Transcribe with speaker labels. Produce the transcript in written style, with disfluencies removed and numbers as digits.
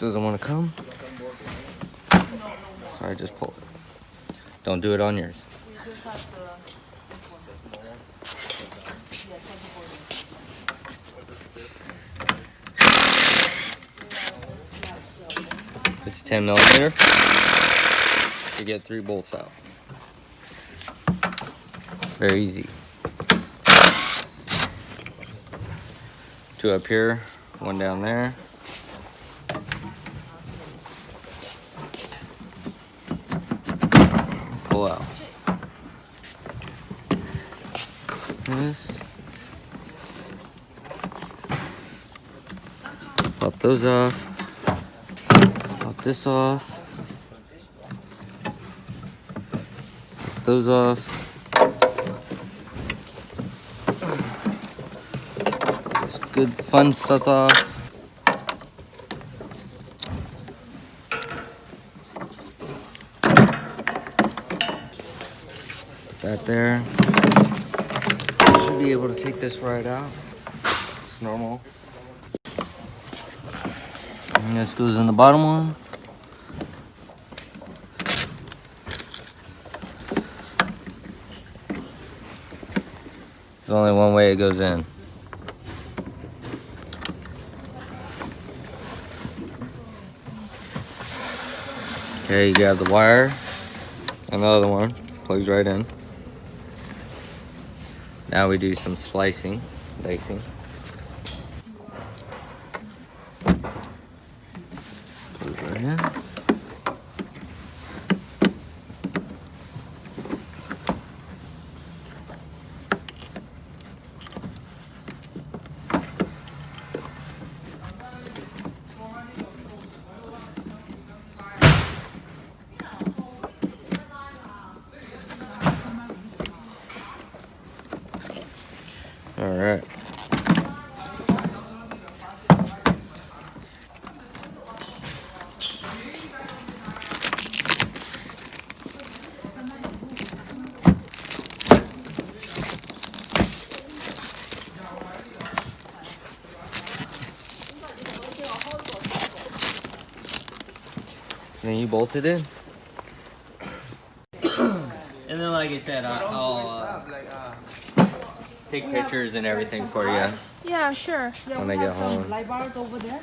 Speaker 1: doesn't want to come. I just pull it. Don't do it on yours. It's 10 millimeter. You get 3 bolts out. Very easy. 2 up here, 1 down there. Pull out. This. Pop those off. Pop this off. Pop those off. This good fun stuff off. That there. Should be able to take this right out. It's normal. And this goes in the bottom one. There's only one way it goes in. Okay, you grab the wire and the other one plugs right in. Now we do some splicing, lacing. Goes right in. All right. And then you bolt it in. And then, like I said, I'll take pictures and everything for you.
Speaker 2: Yeah, sure.
Speaker 1: When I get home.
Speaker 2: Light bars over there.